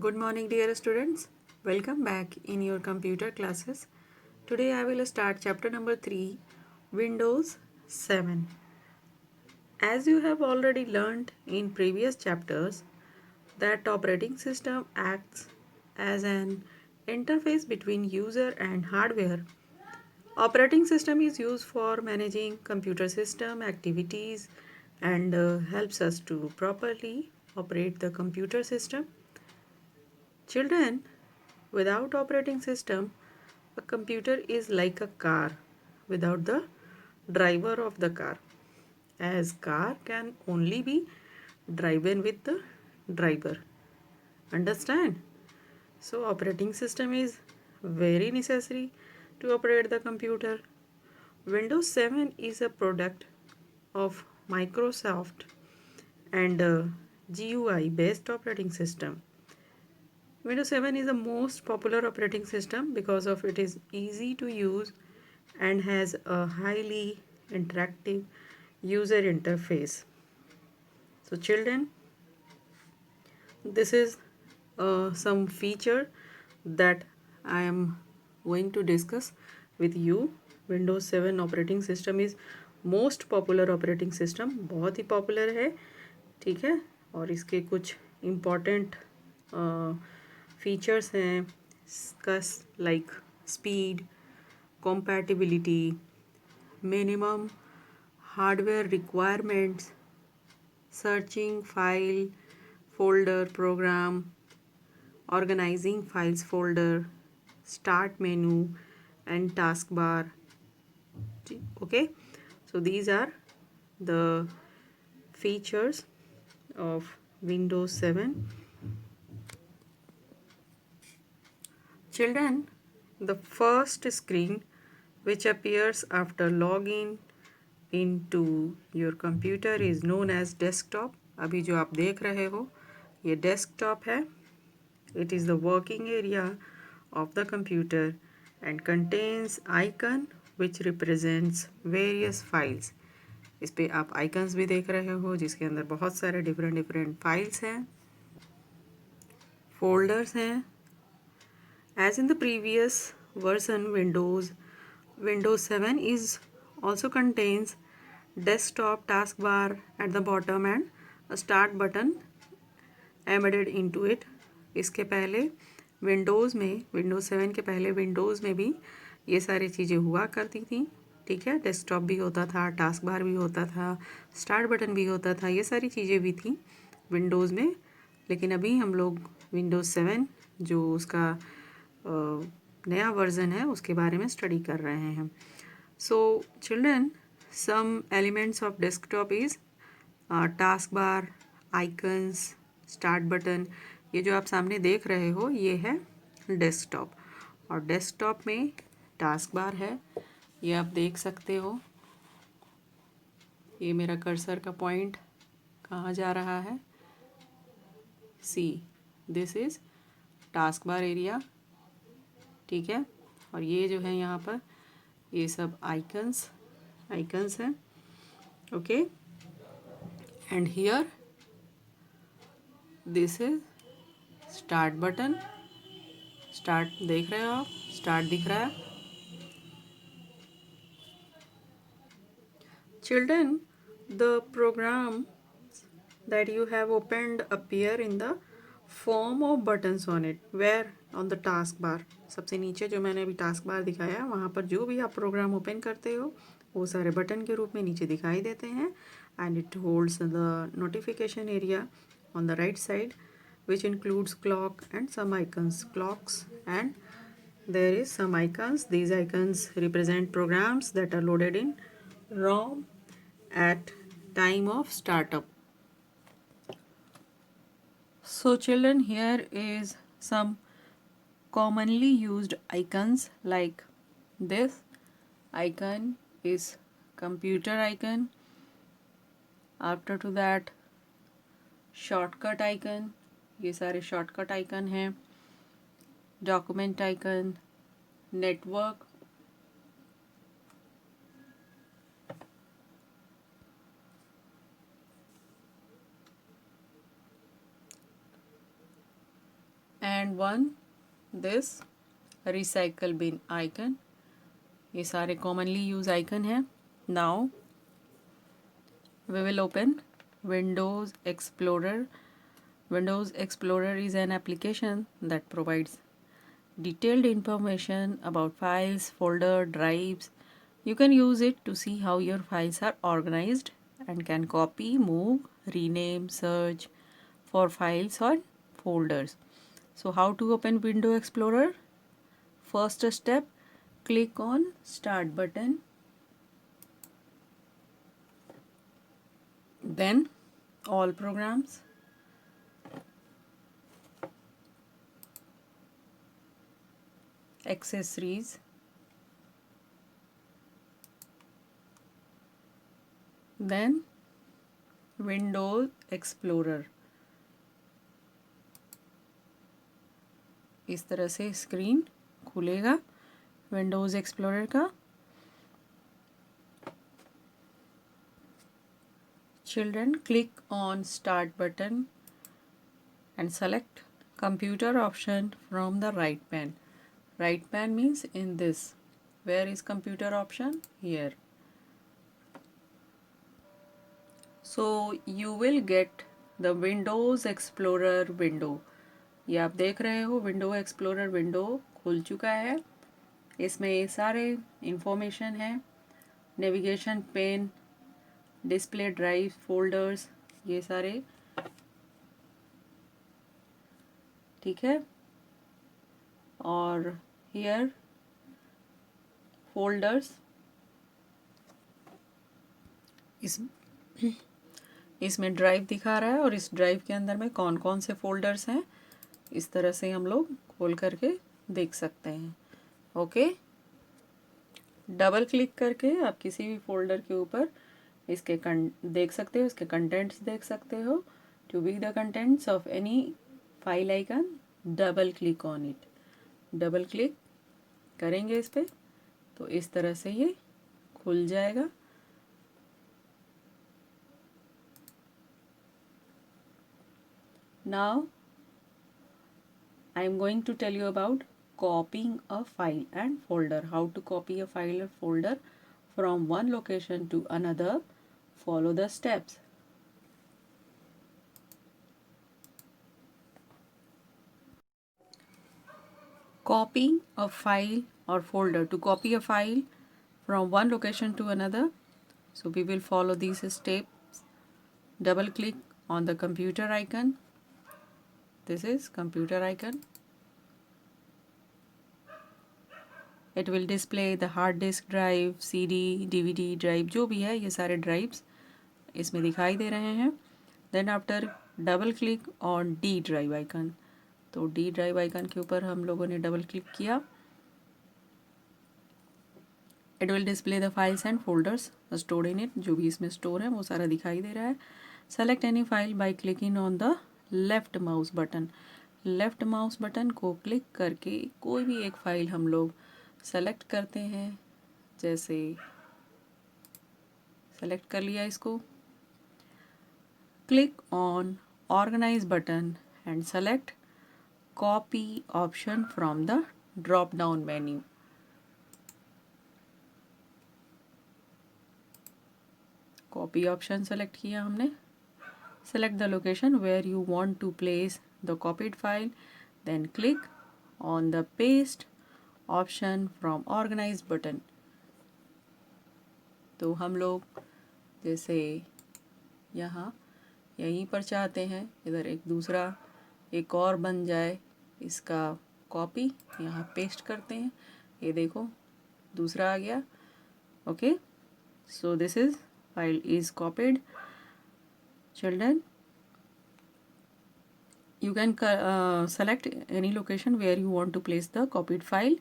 Good morning, dear students. Welcome back in your computer classes. Today I will start chapter number 3, Windows 7. As you have already learned in previous chapters, that operating system acts as an interface between user and hardware. Operating system is used for managing computer system activities and helps us to properly operate the computer system. Children, without operating system, a computer is like a car without the driver of the car, as car can only be driven with the driver. Understand? So operating system is very necessary to operate the computer. Windows 7 is a product of Microsoft and GUI based operating system. Windows 7 is the most popular operating system because of it is easy to use and has a highly interactive user interface. So children, this is some feature that I am going to discuss with you. Windows 7 operating system is most popular operating system, बहुत ही popular है, ठीक है। और इसके कुछ important features हैं, like speed, compatibility, minimum hardware requirements, searching file folder program, organizing files folder, start menu and taskbar. Okay, so these are the features of Windows 7. Children, the first screen which appears after login into your computer is known as desktop. अभी जो आप देख रहे हो ये desktop है. It is the working area of the computer and contains icon which represents various files. इस पे आप icons भी देख रहे हो जिसके अंदर बहुत सारे different files हैं, folders हैं. As in the previous version Windows 7 is also contains desktop taskbar at the bottom and a start button embedded into it. इसके पहले Windows 7 के पहले Windows में भी ये सारी चीज़ें हुआ करती थी, ठीक है। डेस्कटॉप भी होता था, टास्क बार भी होता था, स्टार्ट बटन भी होता था, ये सारी चीज़ें भी थी विंडोज़ में। लेकिन अभी हम लोग Windows 7 जो उसका नया वर्जन है उसके बारे में स्टडी कर रहे हैं. So children, some elements of desktop is taskbar, icons, start button. ये जो आप सामने देख रहे हो ये है डेस्कटॉप, और डेस्कटॉप में टास्क बार है, ये आप देख सकते हो. ये मेरा कर्सर का पॉइंट कहाँ जा रहा है, see this is task bar area, ठीक है। और ये जो है यहाँ पर ये सब आइकन्स हैं, okay. And here this is start button. Start देख रहे हो आप, स्टार्ट दिख रहा है. Children, the program that you have opened appear in the form of buttons on it, where on the task bar. सबसे नीचे जो मैंने अभी टास्क बार दिखाया वहाँ पर जो भी आप प्रोग्राम ओपन करते हो वो सारे बटन के रूप में नीचे दिखाई देते हैं. And it holds the notification area on the right side, which includes clock and some icons, clocks, and there is some icons. These icons represent programs that are loaded in ROM at time of startup. So children, here is some commonly used icons. Like this icon is computer icon. After to that shortcut icon, ये सारे shortcut icon हैं. Document icon, network, and one this recycle bin icon. ये सारे commonly used icon हैं. Now we will open Windows Explorer. Windows Explorer is an application that provides detailed information about files, folder, drives. You can use it to see how your files are organized and can copy, move, rename, search for files or folders. So how to open Windows Explorer? First step, click on Start button. Then All Programs. Accessories. Then Windows Explorer. इस तरह से screen खुलेगा Windows explorer का. Children, click on Start button and select Computer option from the right pane. Right pane means in this. Where is Computer option? Here. So you will get the Windows Explorer window. ये आप देख रहे हो Windows Explorer window खुल चुका है. इसमें ये सारे इंफॉर्मेशन है. Navigation pane, display, drive, folders, ये सारे. ठीक है. और हियर फोल्डर्स. इसमें ड्राइव दिखा रहा है और इस ड्राइव के अंदर में कौन कौन से फोल्डर्स हैं इस तरह से हम लोग खोल करके देख सकते हैं. ओके. डबल क्लिक करके आप किसी भी फोल्डर के ऊपर इसके देख सकते हो, इसके कंटेंट्स देख सकते हो. To view the contents of any file icon, double click on it. Double click करेंगे इस पे तो इस तरह से ये खुल जाएगा. Now I am going to tell you about copying a file and folder. How to copy a file or folder from one location to another. Follow the steps. Copying a file or folder. To copy a file from one location to another, so we will follow these steps. Double click on the computer icon. This is computer icon. It will display the hard disk drive, CD, DVD drive, जो भी है ये सारे drives इसमें दिखाई दे रहे हैं. Then after double click on D drive icon. तो D drive icon के ऊपर हम लोगों ने डबल क्लिक किया. It will display the files and folders stored in it. जो भी इसमें स्टोर है वो सारा दिखाई दे रहा है. Select any file by clicking on the left mouse button. Left mouse button को क्लिक करके कोई भी एक फाइल हम लोग सेलेक्ट करते हैं. जैसे सेलेक्ट कर लिया इसको. Click on organize button and select copy option from the drop down menu. Copy option select किया हमने. Select the location where you want to place the copied file, then click on the paste option from organize button. तो हम लोग जैसे यहाँ यहीं पर चाहते हैं इधर एक दूसरा एक और बन जाए इसका कॉपी, यहाँ पेस्ट करते हैं. ये देखो दूसरा आ गया. Okay. So this is file is copied. Children, you can select any location where you want to place the copied file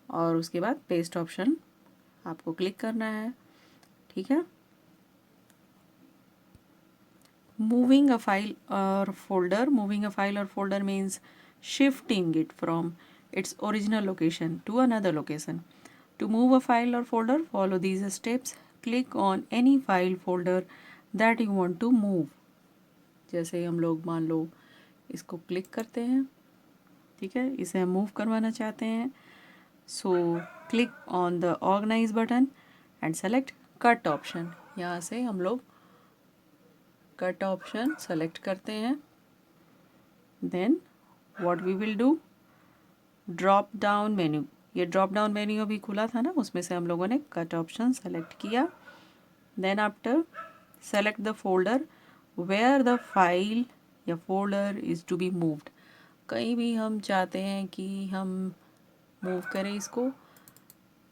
और उसके बाद paste option आपको क्लिक करना है. ठीक है. Moving a file or folder. Moving a file or folder means shifting it from its original location to another location. To move a file or folder, follow these steps. Click on any file folder that you want to move. जैसे हम लोग मान लो इसको click करते हैं ठीक है, इसे हम मूव करवाना चाहते हैं। So click on the organise button and select cut option. यहाँ से हम लोग कट ऑप्शन सेलेक्ट करते हैं। Then what we will do, drop down menu, ये ड्रॉप डाउन मेन्यू अभी खुला था ना, उसमें से हम लोगों ने कट ऑप्शन सेलेक्ट किया। Then after select the folder where the file या folder is to be moved. कहीं भी हम चाहते हैं कि हम मूव करें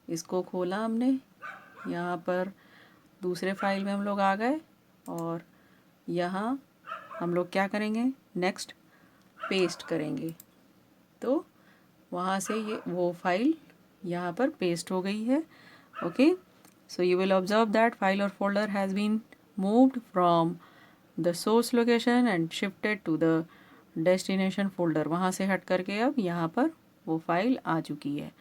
इसको खोला हमने, यहाँ पर दूसरे फाइल में हम लोग आ गए और यहाँ हम लोग क्या करेंगे, नेक्स्ट पेस्ट करेंगे। तो वहाँ से ये वो फाइल यहाँ पर पेस्ट हो गई है। Okay, so you will observe that file और folder has been moved from the source location and shifted to the destination folder. वहाँ से हट करके अब यहाँ पर वो फाइल आ चुकी है।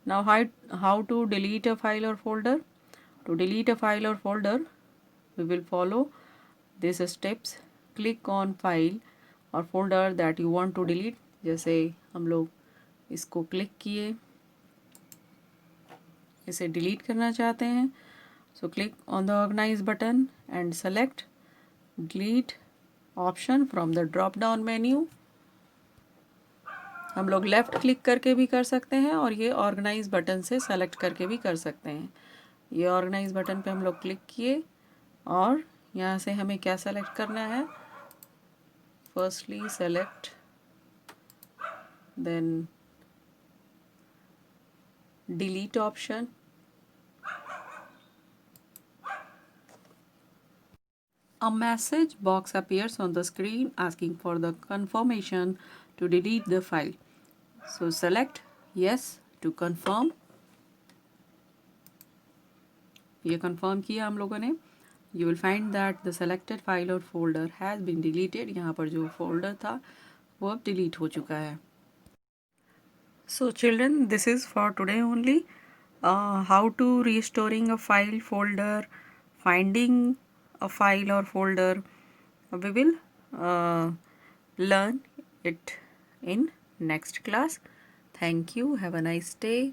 Now how to delete a file और folder. To delete a file or folder, we will follow these steps. Click on file or folder that you want to delete. जैसे हम लोग इसको क्लिक किए, इसे डिलीट करना चाहते हैं। So click on the organize button and select delete option from the drop down menu. हम लोग लेफ़्ट क्लिक करके भी कर सकते हैं और ये ऑर्गेनाइज बटन से सेलेक्ट करके भी कर सकते हैं। ये ऑर्गेनाइज बटन पे हम लोग क्लिक किए और यहाँ से हमें क्या सेलेक्ट करना है, firstly select, then delete option. A message box appears on the screen asking for the confirmation to delete the file. So select yes to confirm. ये confirm किया हम लोगों ने। You will find that the selected file or folder has been deleted. यहाँ पर जो folder था वो अब delete हो चुका है। So children, this is for today only. How to restoring a file folder, finding a file or folder, we will learn it in next class. Thank you. Have a nice day.